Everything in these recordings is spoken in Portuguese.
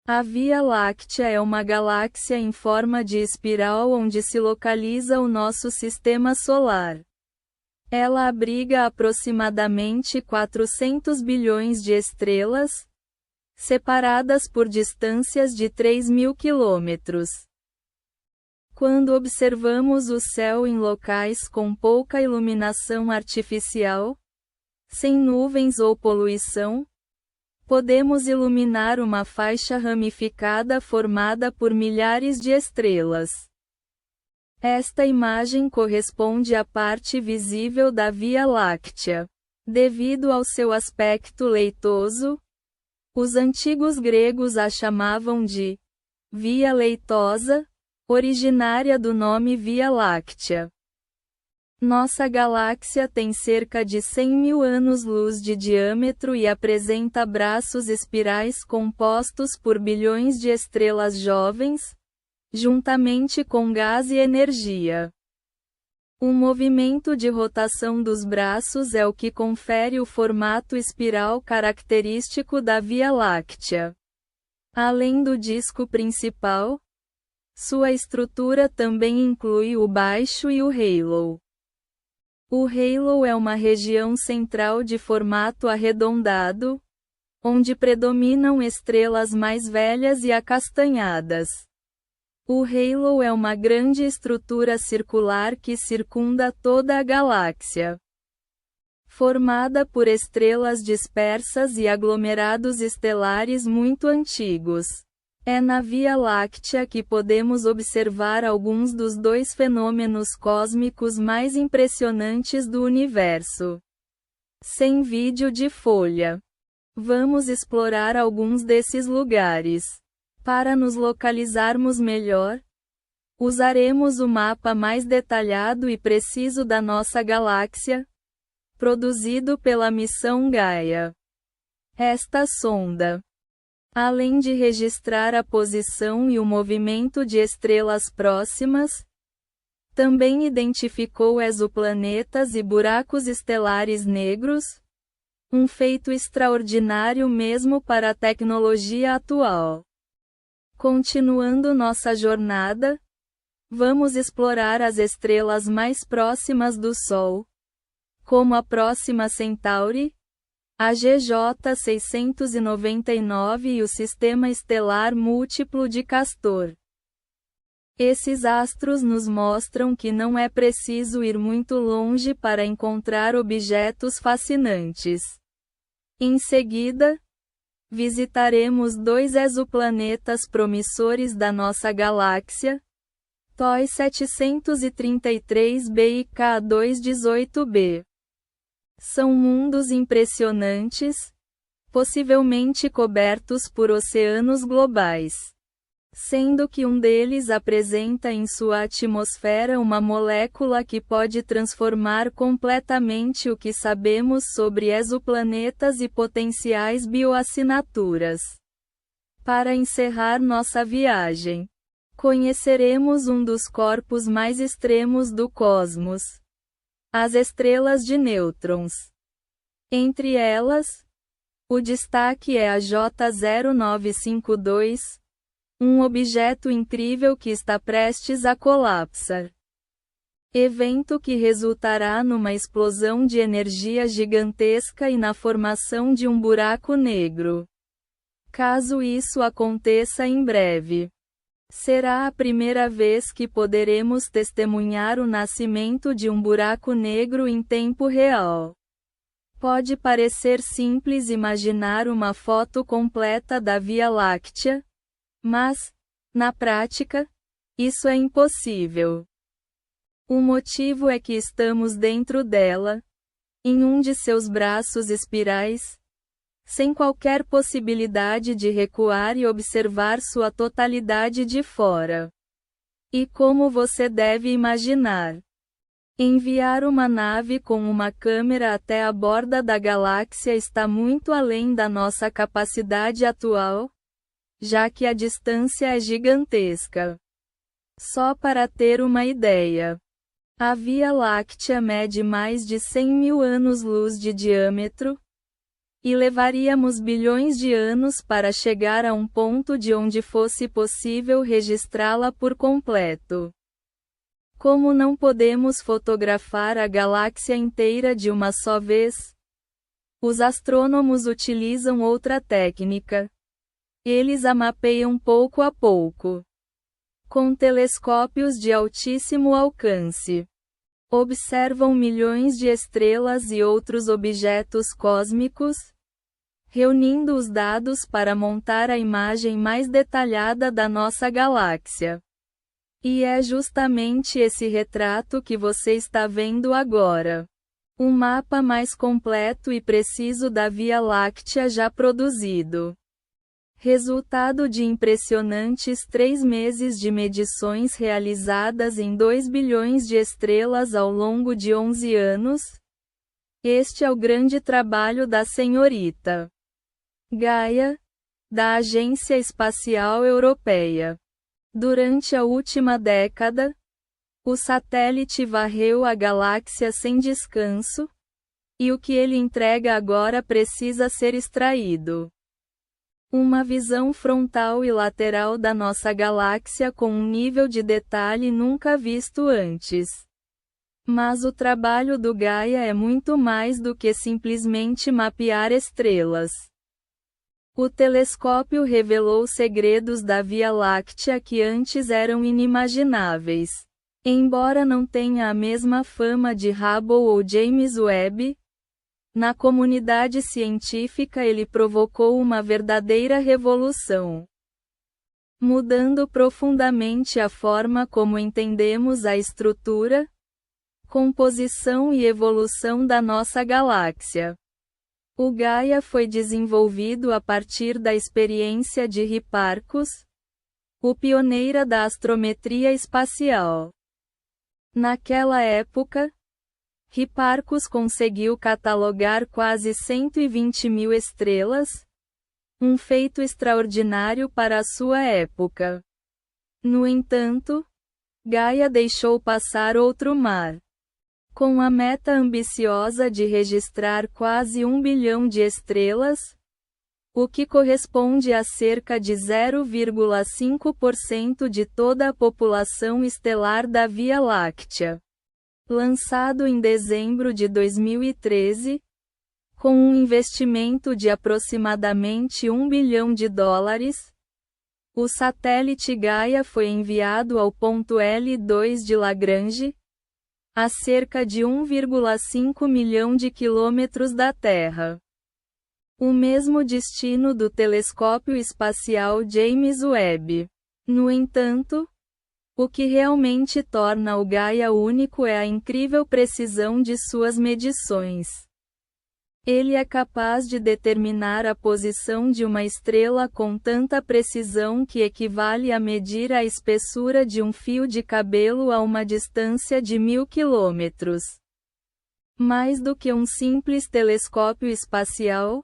A Via Láctea é uma galáxia em forma de espiral onde se localiza o nosso sistema solar. Ela abriga aproximadamente 400 bilhões de estrelas, separadas por distâncias de 3.000 quilômetros. Quando observamos o céu em locais com pouca iluminação artificial, sem nuvens ou poluição, podemos iluminar uma faixa ramificada formada por milhares de estrelas. Esta imagem corresponde à parte visível da Via Láctea. Devido ao seu aspecto leitoso, os antigos gregos a chamavam de Via Leitosa, originária do nome Via Láctea. Nossa galáxia tem cerca de 100.000 anos-luz de diâmetro e apresenta braços espirais compostos por bilhões de estrelas jovens, juntamente com gás e energia. O movimento de rotação dos braços é o que confere o formato espiral característico da Via Láctea. Além do disco principal, sua estrutura também inclui o baixo e o halo. O halo é uma região central de formato arredondado, onde predominam estrelas mais velhas e acastanhadas. O halo é uma grande estrutura circular que circunda toda a galáxia. Formada por estrelas dispersas e aglomerados estelares muito antigos. É na Via Láctea que podemos observar alguns dos dois fenômenos cósmicos mais impressionantes do universo. Sem vídeo de folha. Vamos explorar alguns desses lugares. Para nos localizarmos melhor, usaremos o mapa mais detalhado e preciso da nossa galáxia, produzido pela missão Gaia. Esta sonda, além de registrar a posição e o movimento de estrelas próximas, também identificou exoplanetas e buracos estelares negros, um feito extraordinário mesmo para a tecnologia atual. Continuando nossa jornada, vamos explorar as estrelas mais próximas do Sol, como a Próxima Centauri, a GJ 699 e o Sistema Estelar Múltiplo de Castor. Esses astros nos mostram que não é preciso ir muito longe para encontrar objetos fascinantes. Em seguida, visitaremos dois exoplanetas promissores da nossa galáxia, TOI 733b e K218b. São mundos impressionantes, possivelmente cobertos por oceanos globais. Sendo que um deles apresenta em sua atmosfera uma molécula que pode transformar completamente o que sabemos sobre exoplanetas e potenciais bioassinaturas. Para encerrar nossa viagem, conheceremos um dos corpos mais extremos do cosmos: as estrelas de nêutrons. Entre elas, o destaque é a J0952, um objeto incrível que está prestes a colapsar. Evento que resultará numa explosão de energia gigantesca e na formação de um buraco negro. Caso isso aconteça em breve, será a primeira vez que poderemos testemunhar o nascimento de um buraco negro em tempo real. Pode parecer simples imaginar uma foto completa da Via Láctea, mas, na prática, isso é impossível. O motivo é que estamos dentro dela, em um de seus braços espirais, sem qualquer possibilidade de recuar e observar sua totalidade de fora. E como você deve imaginar, enviar uma nave com uma câmera até a borda da galáxia está muito além da nossa capacidade atual, já que a distância é gigantesca. Só para ter uma ideia, a Via Láctea mede mais de 100.000 anos-luz de diâmetro, E levaríamos bilhões de anos para chegar a um ponto de onde fosse possível registrá-la por completo. Como não podemos fotografar a galáxia inteira de uma só vez, os astrônomos utilizam outra técnica. Eles a mapeiam pouco a pouco, com telescópios de altíssimo alcance. Observam milhões de estrelas e outros objetos cósmicos, reunindo os dados para montar a imagem mais detalhada da nossa galáxia. E é justamente esse retrato que você está vendo agora. Um mapa mais completo e preciso da Via Láctea já produzido. Resultado de impressionantes 3 meses de medições realizadas em 2 bilhões de estrelas ao longo de 11 anos. Este é o grande trabalho da senhorita Gaia, da Agência Espacial Europeia. Durante a última década, o satélite varreu a galáxia sem descanso, e o que ele entrega agora precisa ser extraído. Uma visão frontal e lateral da nossa galáxia com um nível de detalhe nunca visto antes. Mas o trabalho do Gaia é muito mais do que simplesmente mapear estrelas. O telescópio revelou segredos da Via Láctea que antes eram inimagináveis. Embora não tenha a mesma fama de Hubble ou James Webb, na comunidade científica ele provocou uma verdadeira revolução, mudando profundamente a forma como entendemos a estrutura, composição e evolução da nossa galáxia. O Gaia foi desenvolvido a partir da experiência de Hipparcos, o pioneiro da astrometria espacial. Naquela época, Hipparcos conseguiu catalogar quase 120 mil estrelas, um feito extraordinário para a sua época. No entanto, Gaia deixou passar outro mar. Com a meta ambiciosa de registrar quase 1 bilhão de estrelas, o que corresponde a cerca de 0,5% de toda a população estelar da Via Láctea. Lançado em dezembro de 2013, com um investimento de aproximadamente US$ 1 bilhão, o satélite Gaia foi enviado ao ponto L2 de Lagrange, a cerca de 1,5 milhão de quilômetros da Terra. O mesmo destino do telescópio espacial James Webb. No entanto, o que realmente torna o Gaia único é a incrível precisão de suas medições. Ele é capaz de determinar a posição de uma estrela com tanta precisão que equivale a medir a espessura de um fio de cabelo a uma distância de 1000 quilômetros. Mais do que um simples telescópio espacial,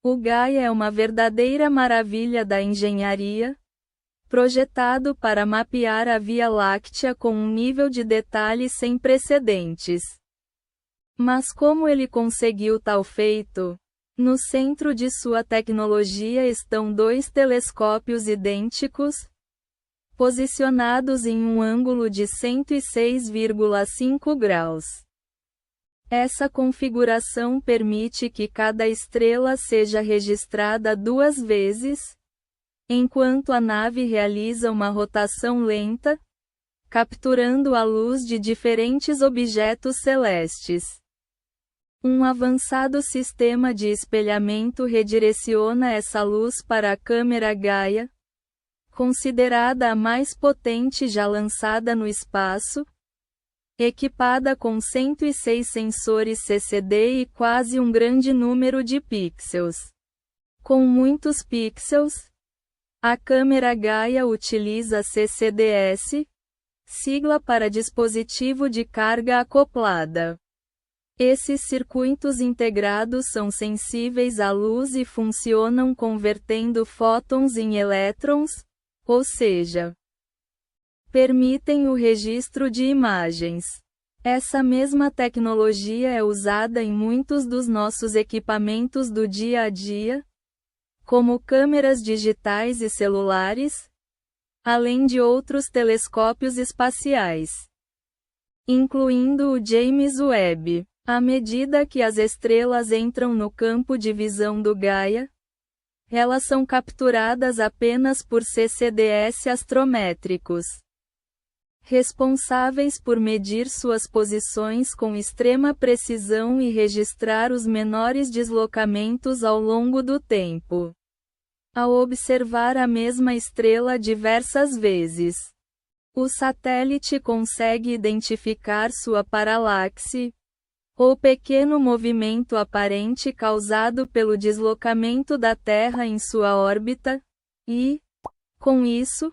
o Gaia é uma verdadeira maravilha da engenharia, projetado para mapear a Via Láctea com um nível de detalhe sem precedentes. Mas como ele conseguiu tal feito? No centro de sua tecnologia estão 2 telescópios idênticos, posicionados em um ângulo de 106,5 graus. Essa configuração permite que cada estrela seja registrada 2 vezes, enquanto a nave realiza uma rotação lenta, capturando a luz de diferentes objetos celestes. Um avançado sistema de espelhamento redireciona essa luz para a câmera Gaia, considerada a mais potente já lançada no espaço, equipada com 106 sensores CCD e quase um grande número de pixels. Com muitos pixels, a câmera Gaia utiliza CCDS, sigla para dispositivo de carga acoplada. Esses circuitos integrados são sensíveis à luz e funcionam convertendo fótons em elétrons, ou seja, permitem o registro de imagens. Essa mesma tecnologia é usada em muitos dos nossos equipamentos do dia a dia, como câmeras digitais e celulares, além de outros telescópios espaciais, incluindo o James Webb. À medida que as estrelas entram no campo de visão do Gaia, elas são capturadas apenas por CCDS astrométricos, responsáveis por medir suas posições com extrema precisão e registrar os menores deslocamentos ao longo do tempo. Ao observar a mesma estrela diversas vezes, o satélite consegue identificar sua paralaxe, ou pequeno movimento aparente causado pelo deslocamento da Terra em sua órbita, e, com isso,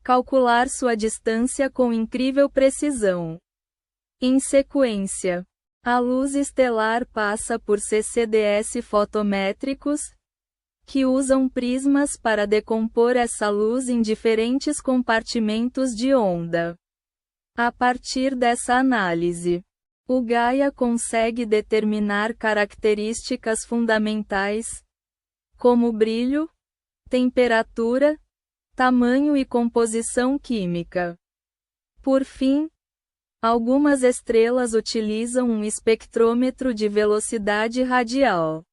calcular sua distância com incrível precisão. Em sequência, a luz estelar passa por CCDS fotométricos, que usam prismas para decompor essa luz em diferentes compartimentos de onda. A partir dessa análise, o Gaia consegue determinar características fundamentais, como brilho, temperatura, tamanho e composição química. Por fim, algumas estrelas utilizam um espectrômetro de velocidade radial,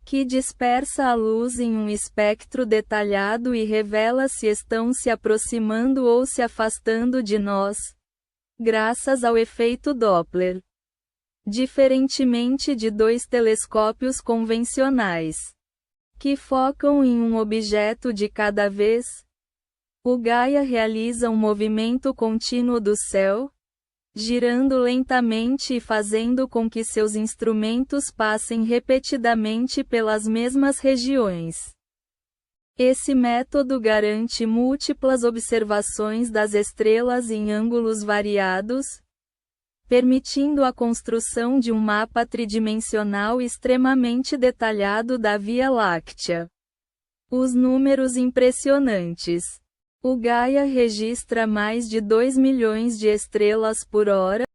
que dispersa a luz em um espectro detalhado e revela se estão se aproximando ou se afastando de nós, graças ao efeito Doppler. Diferentemente de dois telescópios convencionais, que focam em um objeto de cada vez, o Gaia realiza um movimento contínuo do céu, girando lentamente e fazendo com que seus instrumentos passem repetidamente pelas mesmas regiões. Esse método garante múltiplas observações das estrelas em ângulos variados, permitindo a construção de um mapa tridimensional extremamente detalhado da Via Láctea. Os números impressionantes. O Gaia registra mais de 2 milhões de estrelas por hora,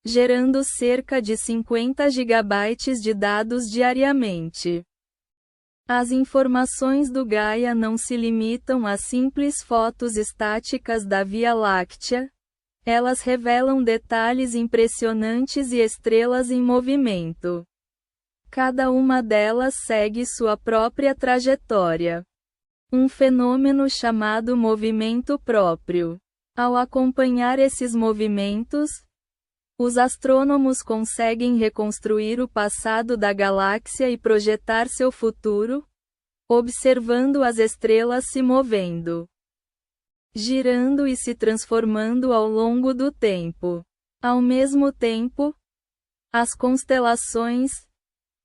gerando cerca de 50 gigabytes de dados diariamente. As informações do Gaia não se limitam a simples fotos estáticas da Via Láctea, elas revelam detalhes impressionantes e estrelas em movimento. Cada uma delas segue sua própria trajetória. Um fenômeno chamado movimento próprio. Ao acompanhar esses movimentos, os astrônomos conseguem reconstruir o passado da galáxia e projetar seu futuro, observando as estrelas se movendo, girando e se transformando ao longo do tempo. Ao mesmo tempo, as constelações,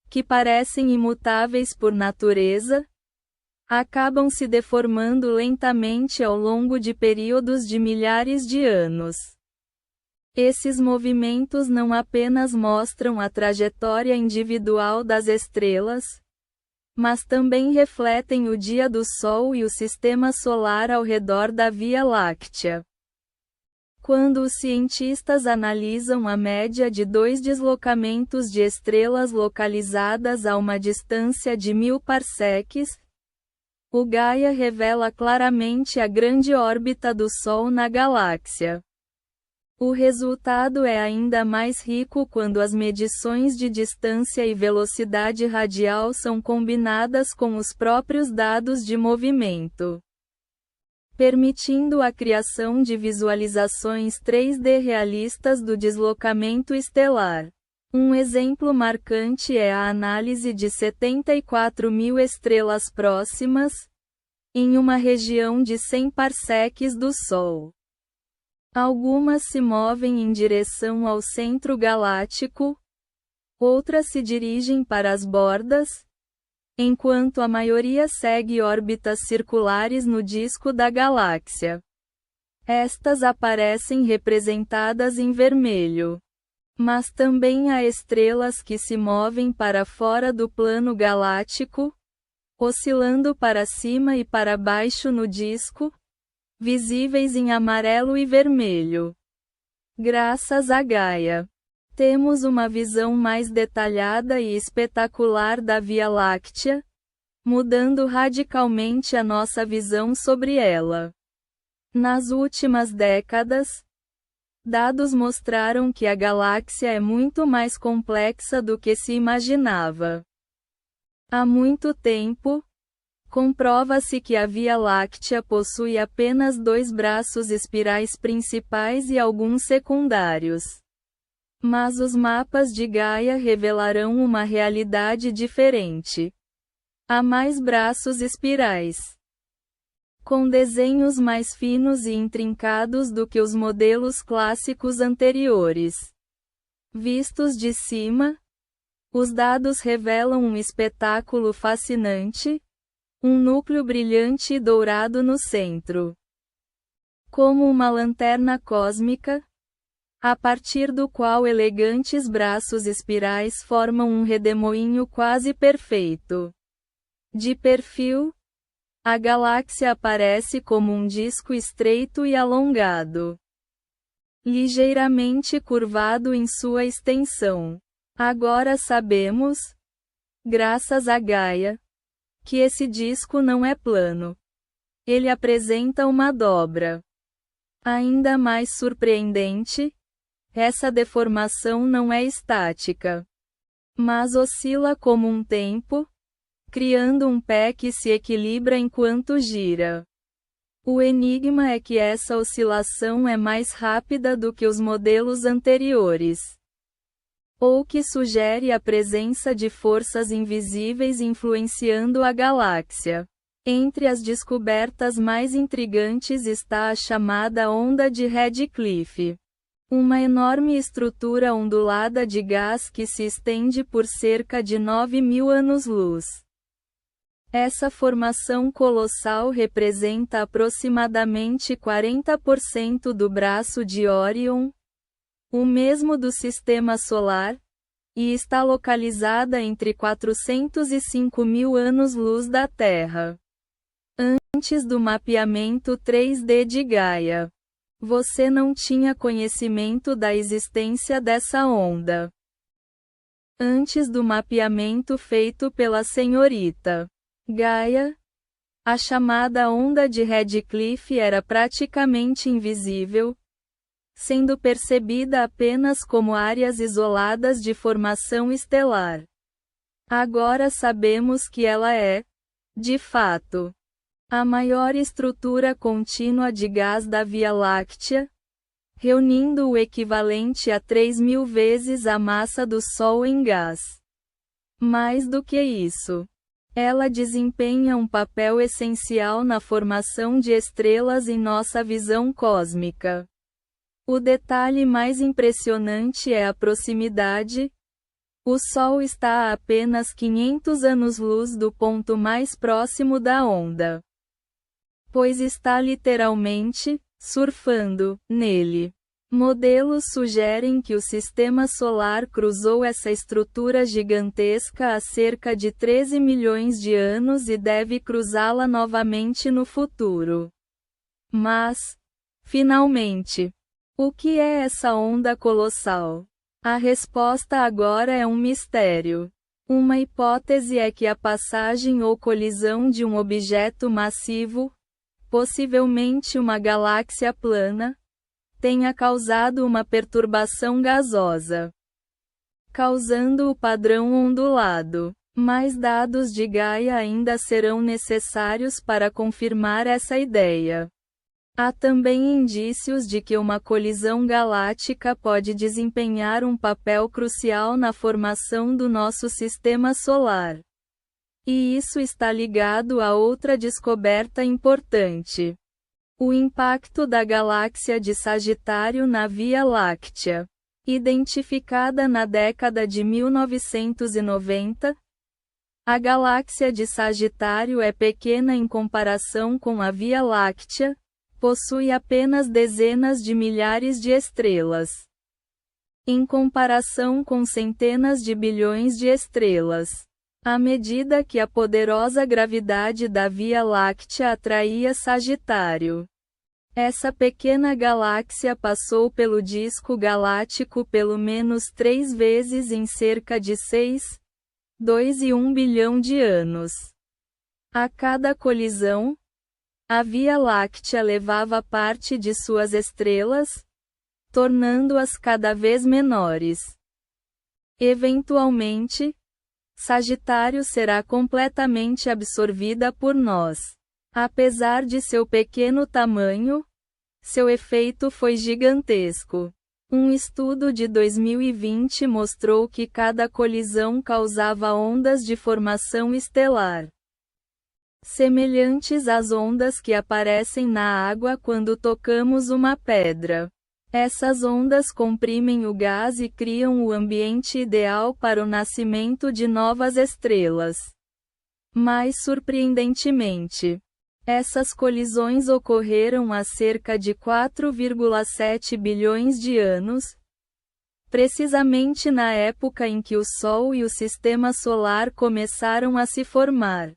que parecem imutáveis por natureza, acabam se deformando lentamente ao longo de períodos de milhares de anos. Esses movimentos não apenas mostram a trajetória individual das estrelas, mas também refletem o dia do Sol e o sistema solar ao redor da Via Láctea. Quando os cientistas analisam a média de dois deslocamentos de estrelas localizadas a uma distância de 1000 parsecs, o Gaia revela claramente a grande órbita do Sol na galáxia. O resultado é ainda mais rico quando as medições de distância e velocidade radial são combinadas com os próprios dados de movimento, permitindo a criação de visualizações 3D realistas do deslocamento estelar. Um exemplo marcante é a análise de 74.000 estrelas próximas, em uma região de 100 parsecs do Sol. Algumas se movem em direção ao centro galáctico, outras se dirigem para as bordas, enquanto a maioria segue órbitas circulares no disco da galáxia. Estas aparecem representadas em vermelho. Mas também há estrelas que se movem para fora do plano galáctico, oscilando para cima e para baixo no disco, visíveis em amarelo e vermelho. Graças a Gaia, temos uma visão mais detalhada e espetacular da Via Láctea, mudando radicalmente a nossa visão sobre ela. Nas últimas décadas, dados mostraram que a galáxia é muito mais complexa do que se imaginava. Há muito tempo, comprova-se que a Via Láctea possui apenas 2 braços espirais principais e alguns secundários. Mas os mapas de Gaia revelarão uma realidade diferente. Há mais braços espirais, com desenhos mais finos e intrincados do que os modelos clássicos anteriores. Vistos de cima, os dados revelam um espetáculo fascinante, um núcleo brilhante e dourado no centro, como uma lanterna cósmica, a partir do qual elegantes braços espirais formam um redemoinho quase perfeito. De perfil, a galáxia aparece como um disco estreito e alongado, ligeiramente curvado em sua extensão. Agora sabemos, graças a Gaia, que esse disco não é plano. Ele apresenta uma dobra. Ainda mais surpreendente, essa deformação não é estática, mas oscila como um tempo, criando um pé que se equilibra enquanto gira. O enigma é que essa oscilação é mais rápida do que os modelos anteriores, ou que sugere a presença de forças invisíveis influenciando a galáxia. Entre as descobertas mais intrigantes está a chamada onda de Redcliffe, uma enorme estrutura ondulada de gás que se estende por cerca de 9.000 anos-luz. Essa formação colossal representa aproximadamente 40% do braço de Órion, o mesmo do Sistema Solar, e está localizada entre 405.000 anos-luz da Terra. Antes do mapeamento 3D de Gaia, você não tinha conhecimento da existência dessa onda. Antes do mapeamento feito pela senhorita Gaia, a chamada onda de Redcliffe era praticamente invisível, sendo percebida apenas como áreas isoladas de formação estelar. Agora sabemos que ela é, de fato, a maior estrutura contínua de gás da Via Láctea, reunindo o equivalente a 3.000 vezes a massa do Sol em gás. Mais do que isso, ela desempenha um papel essencial na formação de estrelas em nossa visão cósmica. O detalhe mais impressionante é a proximidade. O Sol está a apenas 500 anos-luz do ponto mais próximo da onda, pois está literalmente surfando nele. Modelos sugerem que o Sistema Solar cruzou essa estrutura gigantesca há cerca de 13 milhões de anos e deve cruzá-la novamente no futuro. Mas, finalmente, o que é essa onda colossal? A resposta agora é um mistério. Uma hipótese é que a passagem ou colisão de um objeto massivo, possivelmente uma galáxia plana, tenha causado uma perturbação gasosa, causando o padrão ondulado. Mais dados de Gaia ainda serão necessários para confirmar essa ideia. Há também indícios de que uma colisão galáctica pode desempenhar um papel crucial na formação do nosso sistema solar. E isso está ligado a outra descoberta importante: o impacto da galáxia de Sagitário na Via Láctea. Identificada na década de 1990, a galáxia de Sagitário é pequena em comparação com a Via Láctea, possui apenas dezenas de milhares de estrelas, em comparação com centenas de bilhões de estrelas. À medida que a poderosa gravidade da Via Láctea atraía Sagitário, Essa pequena galáxia passou pelo disco galáctico pelo menos 3 vezes em cerca de 6,2 bilhão de anos. A cada colisão, a Via Láctea levava parte de suas estrelas, tornando-as cada vez menores. Eventualmente, Sagitário será completamente absorvida por nós. Apesar de seu pequeno tamanho, seu efeito foi gigantesco. Um estudo de 2020 mostrou que cada colisão causava ondas de formação estelar, semelhantes às ondas que aparecem na água quando tocamos uma pedra. Essas ondas comprimem o gás e criam o ambiente ideal para o nascimento de novas estrelas. Mais surpreendentemente, essas colisões ocorreram há cerca de 4,7 bilhões de anos, precisamente na época em que o Sol e o Sistema Solar começaram a se formar.